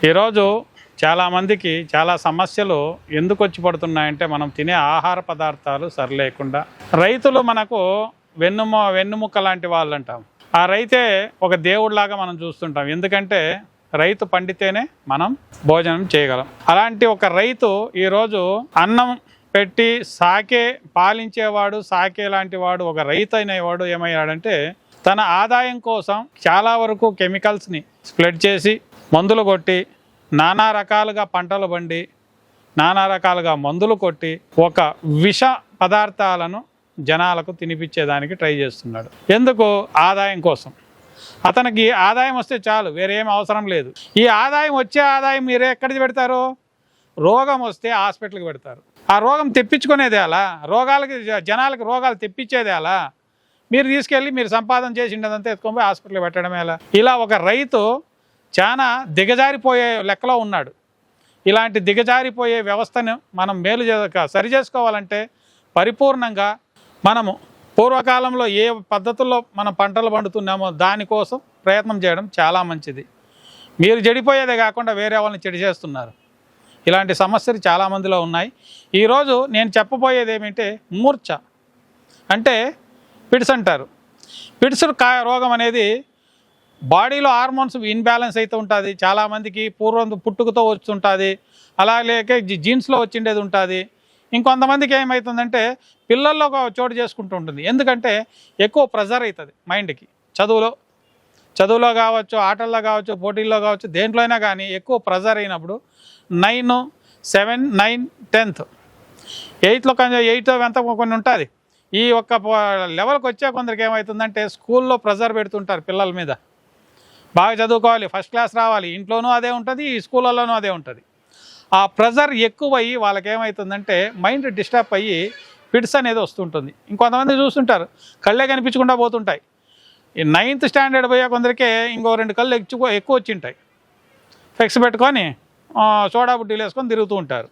ఈరోజు చాలామందికి చాలా సమస్యలు ఎందుకు వచ్చి పడుతున్నాయంటే మనం తినే ఆహార పదార్థాలు సరిలేకుండా. రైతులు మనకు వెన్నుముక్క లాంటి వాళ్ళు అంటాం. ఆ రైతే ఒక దేవుడిలాగా మనం చూస్తుంటాం. ఎందుకంటే రైతు పండితేనే మనం భోజనం చేయగలం. అలాంటి ఒక రైతు ఈరోజు అన్నం పెట్టి పాలించేవాడు, సాకే లాంటి వాడు, ఒక రైతు అనేవాడు ఏమయ్యాడంటే తన ఆదాయం కోసం చాలా వరకు కెమికల్స్ని స్ప్రెడ్ చేసి, మందులు కొట్టి, నానా రకాలుగా పంటలు పండి, నానా రకాలుగా మందులు కొట్టి ఒక విష పదార్థాలను జనాలకు తినిపించేదానికి ట్రై చేస్తున్నాడు. ఎందుకు? ఆదాయం కోసం. అతనికి ఆదాయం వస్తే చాలు, వేరేం అవసరం లేదు. ఈ వచ్చే ఆదాయం మీరు ఎక్కడికి పెడతారు? రోగం వస్తే హాస్పిటల్కి పెడతారు. ఆ రోగం తెప్పించుకునేది ఎలా? జనాలకి రోగాలు తెప్పించేది ఎలా? మీరు తీసుకెళ్ళి మీరు సంపాదన చేసిండదంతా ఎత్తుకొని పోయి హాస్పిటల్కి పెట్టడం ఎలా? ఇలా ఒక రైతు చాలా దిగజారిపోయే లెక్కలో ఉన్నాడు. ఇలాంటి దిగజారిపోయే వ్యవస్థను మనం సరి చేసుకోవాలంటే పరిపూర్ణంగా మనము పూర్వకాలంలో ఏ పద్ధతుల్లో మనం పంటలు పండుతున్నామో దానికోసం ప్రయత్నం చేయడం చాలా మంచిది. మీరు చెడిపోయేదే కాకుండా వేరే వాళ్ళని చెడి చేస్తున్నారు. ఇలాంటి సమస్యలు చాలామందిలో ఉన్నాయి. ఈరోజు నేను చెప్పబోయేది ఏమిటంటే మూర్ఛ అంటే పిడ్స్ అంటారు. పిడ్స్ రోగం అనేది బాడీలో హార్మోన్స్ ఇన్బ్యాలెన్స్ అయితే ఉంటుంది. చాలామందికి పుట్టుకతో వస్తుంటుంది, అలాగే జీన్స్లో వచ్చిండేది ఉంటుంది. ఇంకొంతమందికి ఏమవుతుందంటే పిల్లల్లో చోటు చేసుకుంటూ ఉంటుంది. ఎందుకంటే ఎక్కువ ప్రెజర్ అవుతుంది మైండ్కి. చదువులో కావచ్చు, ఆటల్లో కావచ్చు, పోటీల్లో కావచ్చు, దేంట్లో అయినా కానీ ఎక్కువ ప్రెజర్ అయినప్పుడు 9, 7, 9, 10th 8 ఎంత కొన్ని ఉంటుంది. ఈ ఒక్క లెవెల్కి వచ్చే కొందరికి ఏమవుతుందంటే స్కూల్లో ప్రెజర్ పెడుతుంటారు పిల్లల మీద. బాగా చదువుకోవాలి, ఫస్ట్ క్లాస్ రావాలి, ఇంట్లోనూ అదే ఉంటుంది, స్కూళ్ళలోనూ అదే ఉంటుంది. ఆ ప్రెజర్ ఎక్కువయ్యి వాళ్ళకి ఏమవుతుందంటే మైండ్ డిస్టర్బ్ అయ్యి పిడ్స్ అనేది వస్తుంటుంది. ఇంకొంతమంది చూస్తుంటారు కళ్ళే కనిపించకుండా పోతుంటాయి. ఈ 9th స్టాండర్డ్ పోయే కొందరికే ఇంకో 2 కళ్ళు ఎక్కువ వచ్చింటాయి. ఫెక్స్ పెట్టుకొని సోడా బుడ్డీలు వేసుకొని తిరుగుతూ ఉంటారు.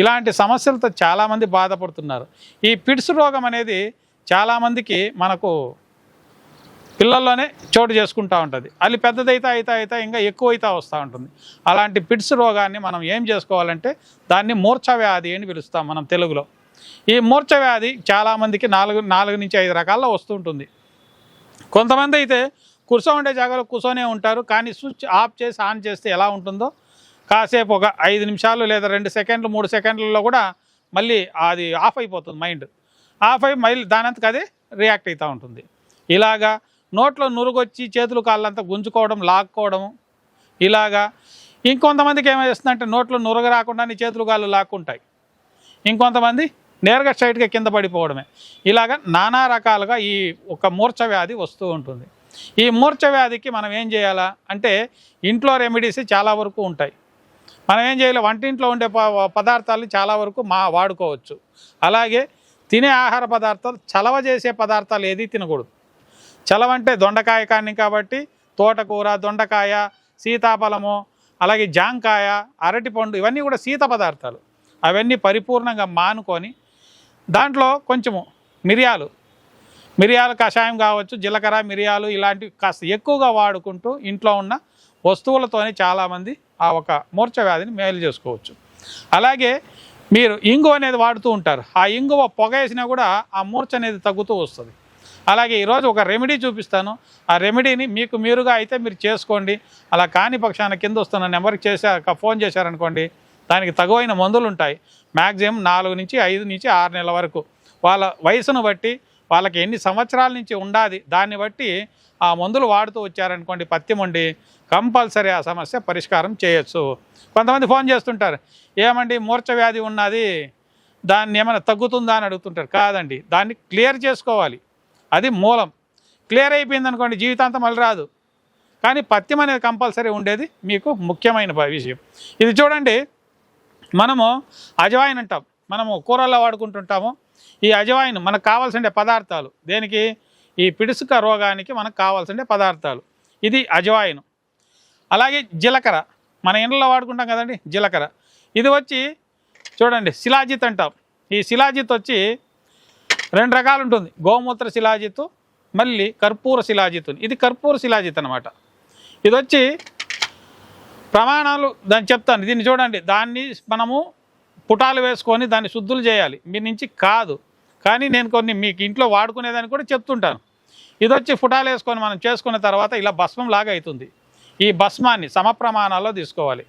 ఇలాంటి సమస్యలతో చాలామంది బాధపడుతున్నారు. ఈ పిడ్స్ రోగం అనేది చాలామందికి మనకు పిల్లల్లోనే చోటు చేసుకుంటూ ఉంటుంది. అది పెద్దదైతే ఇంకా ఎక్కువ అయితే వస్తూ ఉంటుంది. అలాంటి పిడ్స్ రోగాన్ని మనం ఏం చేసుకోవాలంటే దాన్ని మూర్ఛ వ్యాధి అని పిలుస్తాం మనం తెలుగులో. ఈ మూర్ఛ వ్యాధి చాలామందికి 4 నుంచి 5 రకాల్లో వస్తుంటుంది. కొంతమంది అయితే ఉండే జాగాలో కూర్చొనే ఉంటారు, కానీ స్విచ్ ఆఫ్ చేసి ఆన్ చేస్తే ఎలా ఉంటుందో కాసేపు ఒక 5 నిమిషాలు లేదా 2 సెకండ్లు 3 సెకండ్లలో కూడా మళ్ళీ అది ఆఫ్ అయిపోతుంది. మైండ్ ఆఫ్ అయి మళ్ళీ దానంతకు అదే రియాక్ట్ అవుతూ ఉంటుంది. ఇలాగా నోట్లో నురుగొచ్చి చేతులు కాళ్ళంతా గుంజుకోవడం, లాక్కోవడము. ఇలాగా ఇంకొంతమందికి ఏమేస్తుందంటే నోట్లో నురగ రాకుండా చేతులు కాళ్ళు లాక్కుంటాయి. ఇంకొంతమంది నేరుగా స్ట్రైట్గా కింద పడిపోవడమే. ఇలాగా నానా రకాలుగా ఈ ఒక మూర్ఛ వ్యాధి వస్తూ ఉంటుంది. ఈ మూర్ఛ వ్యాధికి మనం ఏం చేయాలా అంటే ఇంట్లో రెమెడీస్ చాలా వరకు ఉంటాయి. మనం ఏం చేయాలి, వంటింట్లో ఉండే పదార్థాలు చాలా వరకు వాడుకోవచ్చు. అలాగే తినే ఆహార పదార్థాలు చలవ చేసే పదార్థాలు ఏది తినకూడదు. చలవ అంటే దొండకాయ కానీ, కాబట్టి తోటకూర, దొండకాయ, సీతాఫలము, అలాగే జాంకాయ, అరటిపండు, ఇవన్నీ కూడా శీత పదార్థాలు. అవన్నీ పరిపూర్ణంగా మానుకొని దాంట్లో కొంచెము మిరియాలు కషాయం కావచ్చు, జీలకర్ర, మిరియాలు ఇలాంటివి కాస్త ఎక్కువగా వాడుకుంటూ ఇంట్లో ఉన్న వస్తువులతోనే చాలామంది ఆ ఒక మూర్ఛ వ్యాధిని మేలు చేసుకోవచ్చు. అలాగే మీరు ఇంగువ అనేది వాడుతూ ఉంటారు. ఆ ఇంగువ పొగ వేసినా కూడా ఆ మూర్ఛ అనేది తగ్గుతూ వస్తుంది. అలాగే ఈరోజు ఒక రెమెడీ చూపిస్తాను. ఆ రెమెడీని మీరుగా అయితే మీరు చేసుకోండి. అలా కాని పక్షాన కింద వస్తున్న నెంబర్కి ఫోన్ చేశారనుకోండి, దానికి తగువైన మందులు ఉంటాయి. మ్యాక్సిమం 4 నుంచి 5 నుంచి 6 నెలల వరకు వాళ్ళ వయసును బట్టి, వాళ్ళకి ఎన్ని సంవత్సరాల నుంచి ఉండాలి దాన్ని బట్టి ఆ మందులు వాడుతూ వచ్చారనుకోండి, పత్యం ఉండి కంపల్సరీ ఆ సమస్య పరిష్కారం చేయొచ్చు. కొంతమంది ఫోన్ చేస్తుంటారు, ఏమండి మూర్ఛ వ్యాధి ఉన్నది, దాన్ని ఏమైనా తగ్గుతుందా అని అడుగుతుంటారు. కాదండి, దాన్ని క్లియర్ చేసుకోవాలి. అది మూలం. క్లియర్ అయిపోయింది అనుకోండి, జీవితాంతం మళ్ళీ రాదు. కానీ పత్యం అనేది కంపల్సరీ ఉండేది మీకు ముఖ్యమైన విషయం. ఇది చూడండి, మనము అజవాయిన్ అంటాం, మనము కూరల్లో వాడుకుంటుంటాము. ఈ అజవాయిన్ మనకు కావాల్సిన పదార్థాలు, దేనికి? ఈ పిడుసుక రోగానికి మనకు కావాల్సిన పదార్థాలు. ఇది అజవాయిన్. అలాగే జీలకర్ర, మన ఇండ్లలో వాడుకుంటాం కదండి జీలకర్ర. ఇది వచ్చి చూడండి శిలాజిత్ అంటాం. ఈ శిలాజిత్ వచ్చి 2 రకాలు ఉంటుంది. గోమూత్ర శిలాజిత్తు, మళ్ళీ కర్పూర శిలాజిత్తు. ఇది కర్పూర శిలాజిత్ అనమాట. ఇది వచ్చి ప్రమాణాలు దాన్ని చెప్తాను. దీన్ని చూడండి, దాన్ని మనము పుటాలు వేసుకొని దాన్ని శుద్ధులు చేయాలి, మీ నుంచి కాదు. కానీ నేను కొన్ని మీకు ఇంట్లో వాడుకునేదాన్ని కూడా చెప్తుంటాను. ఇది వచ్చి పుటాలు వేసుకొని మనం చేసుకున్న తర్వాత ఇలా భస్మం లాగా అవుతుంది. ఈ భస్మాన్ని సమప్రమాణాల్లో తీసుకోవాలి.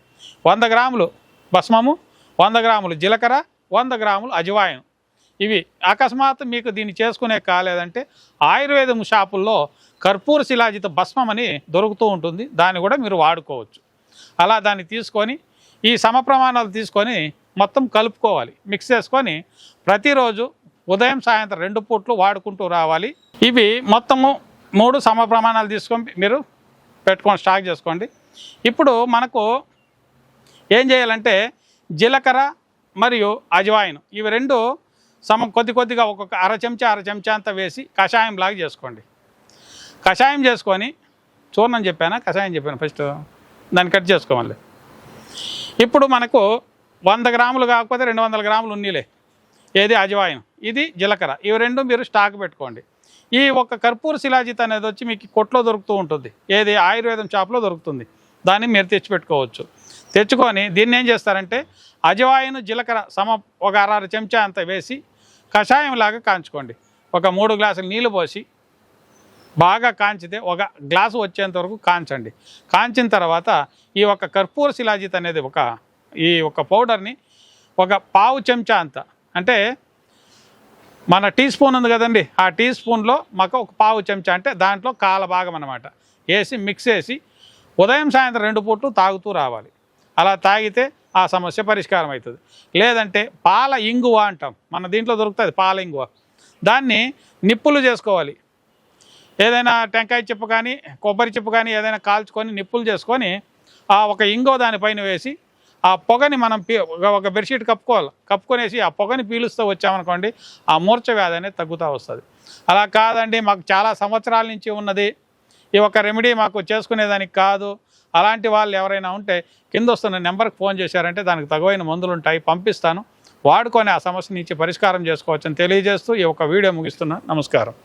100 గ్రాములు భస్మము, 100 గ్రాములు జీలకర్ర, 100 గ్రాములు అజవాయిన్. ఇవి అకస్మాత్ మీకు దీన్ని చేసుకునే కాలేదంటే ఆయుర్వేదం షాపుల్లో కర్పూర శిలాజిత భస్మం అని దొరుకుతూ ఉంటుంది, దాన్ని కూడా మీరు వాడుకోవచ్చు. అలా దాన్ని తీసుకొని ఈ సమప్రమాణాలు తీసుకొని మొత్తం కలుపుకోవాలి, మిక్స్ చేసుకొని ప్రతిరోజు ఉదయం సాయంత్రం 2 పూట్లు వాడుకుంటూ రావాలి. ఇవి మొత్తము 3 సమప్రమాణాలు తీసుకొని మీరు పెట్టుకొని స్టాక్ చేసుకోండి. ఇప్పుడు మనకు ఏం చేయాలంటే జీలకర్ర మరియు అజవాయిన్ ఇవి 2 కొద్దిగా ఒక్కొక్క అర చెంచా అంతా వేసి కషాయం లాగా చేసుకోండి. కషాయం చేసుకొని చూర్ణం చెప్పానా, కషాయం చెప్పాను ఫస్ట్, దాన్ని కట్ చేసుకోవాలి. ఇప్పుడు మనకు 100 గ్రాములు కాకపోతే 200 గ్రాములు ఉన్నీలే, ఏది అజవాయిన్, ఇది జీలకర్ర, ఇవి 2 మీరు స్టాక్ పెట్టుకోండి. ఈ ఒక కర్పూర శిలాజిత్ అనేది వచ్చి మీకు కొట్లో దొరుకుతూ ఉంటుంది, ఏది ఆయుర్వేదం షాప్లో దొరుకుతుంది, దాన్ని మీరు తెచ్చిపెట్టుకోవచ్చు. తెచ్చుకొని దీన్ని ఏం చేస్తారంటే అజవాయిన్ జీలకర్ర ఒక అర చెంచా అంత వేసి కషాయం లాగా కాంచుకోండి. ఒక 3 గ్లాసులు నీళ్ళు పోసి బాగా కాంచితే 1 గ్లాసు వచ్చేంత వరకు కాంచండి. కాంచిన తర్వాత ఈ ఒక కర్పూర శిలాజిత్ అనేది ఈ ఒక పౌడర్ని 1 పావు చెంచా అంత, అంటే మన టీ స్పూన్ ఉంది కదండి, ఆ టీ స్పూన్లో మాకు 1 పావు చెంచా, అంటే దాంట్లో కాల భాగం అన్నమాట, వేసి మిక్స్ చేసి ఉదయం సాయంత్రం 2 పూట్లు తాగుతూ రావాలి. అలా తాగితే ఆ సమస్య పరిష్కారం అవుతుంది. లేదంటే పాల ఇంగువ అంటాం, మన దీంట్లో దొరుకుతుంది పాల ఇంగువ, దాన్ని నిప్పులు చేసుకోవాలి. ఏదైనా టెంకాయ చెప్పు కానీ కొబ్బరి చెప్పు కానీ ఏదైనా కాల్చుకొని నిప్పులు చేసుకొని ఆ ఒక ఇంగువ దానిపైన వేసి ఆ పొగని మనం ఒక బెడ్షీట్ కప్పుకొనేసి ఆ పొగని పీలుస్తూ వచ్చామనుకోండి, ఆ మూర్ఛ వ్యాధి అనేది తగ్గుతూ వస్తుంది. అలా కాదండి, మాకు చాలా సంవత్సరాల నుంచి ఉన్నది, ఈ ఒక రెమెడీ మాకు చేసుకునేదానికి కాదు, అలాంటి వాళ్ళు ఎవరైనా ఉంటే కింద వస్తున్న నెంబర్కి ఫోన్ చేశారంటే దానికి తగువైన మందులు ఉంటాయి, పంపిస్తాను, వాడుకొని ఆ సమస్య నుంచి పరిష్కారం చేసుకోవచ్చని తెలియజేస్తూ ఈ ఒక వీడియో ముగిస్తున్నాను. నమస్కారం.